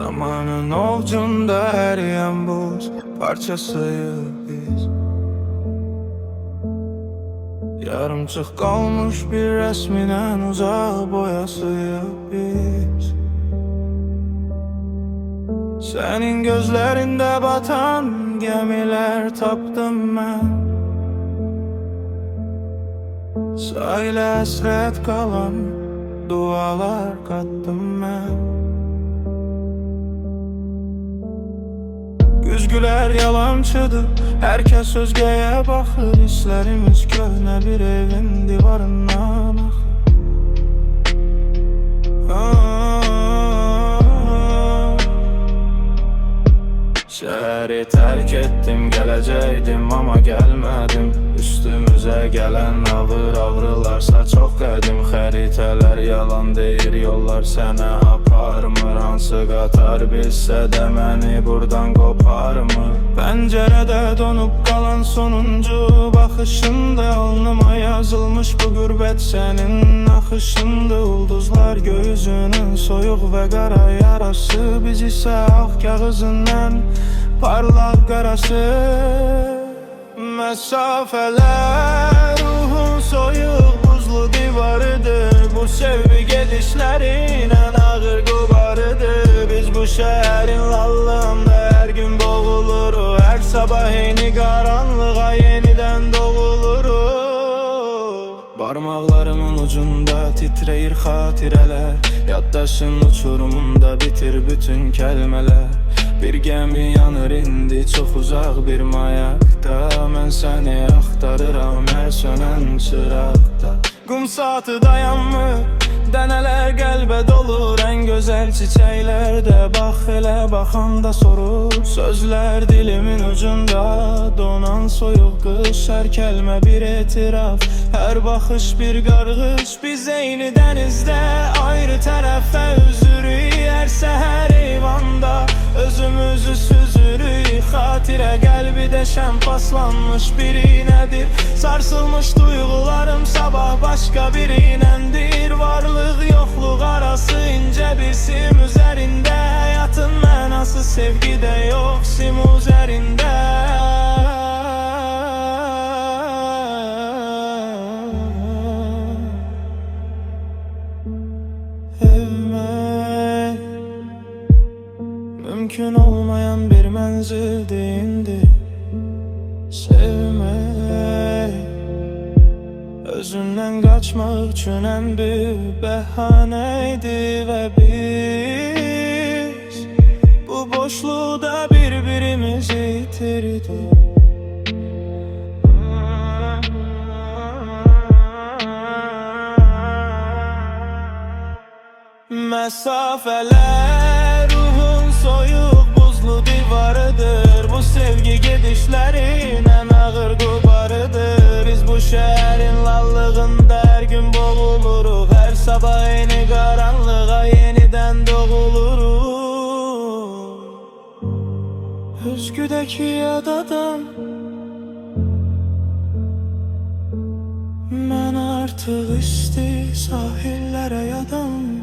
Zamanın ovcunda eriyen buz parçasıyız biz. Yarımçıq qalmış bir resminen uzaq boyasıyıq biz. Senin gözlerinde batan gemiler tapdım ben. Sahile hasret kalan dualar kattım ben. Güzgüler yalancıdır, herkes özgeye bakır. Hislerimiz köhne bir evin divarına bakır. Şehri terk ettim, geləcəkdim ama gelmedim. Üstümüze gelen ağır ağrılarsa çok qədim. Xəritələr yalan deyir, yollar sənə aparmır. Hansı qatar bilsə də məni buradan qoparmı? Pəncərədə donup qalan sonuncu baxışında alnıma yazılmış bu qürbət sənin axışında. Ulduzlar göğüzünün soyuq və qara yarası, biz isə ağ kağızından parlak qarası. Mesafeler ruhun soyuq buzlu divarıdır. Bu sevgi gedişlerin en ağır qubarıdır. Biz bu şehrin lallığında her gün boğuluruz. Her sabah yeni karanlığa yeniden doğuluruz. Parmaklarımın ucunda titreyir xatirələr. Yaddaşın uçurumunda bitir bütün kəlmələr. Bir gemi yanır indi çok uzak bir mayakta. Mən səni axtarıram hər sönən çıraqda. Qum saatı dayanmır, dənələr qəlbə dolur. En gözəl çiçəklərdə bax elə baxanda sorur. Sözlər dilimin ucunda, donan soyuq qış. Hər kəlmə bir etiraf, hər baxış bir qarğış. Biz eyni dənizdə ayrı tərəfə üzürük. Hər səhər eyvanda özümüzü süzürük. Xatirə qəlbi deşən paslanmış birinədir. Sarsılmış duygularım sabah başka birinəndir. Varlıq yoxluq arası ince bir sim üzerinde. Hayatın mənası sevgide yok sim üzerinde. Evmək mümkün olmayan bir menzildi indi. Sevmək özündən qaçmaq üçün ən büyük bəhanəydi. Və biz bu boşluqda bir-birimizi itirdik. Mesafeler ruhun soyuq buzlu divarıdır. Bu sevgi gedişlerin en ağır qubarıdır. Biz bu şehrin lallığında her gün boğuluruz. Her sabah yeni karanlığa yeniden doğuluruz. Özgüdeki yadadan mən artıq isti sahillere yadam.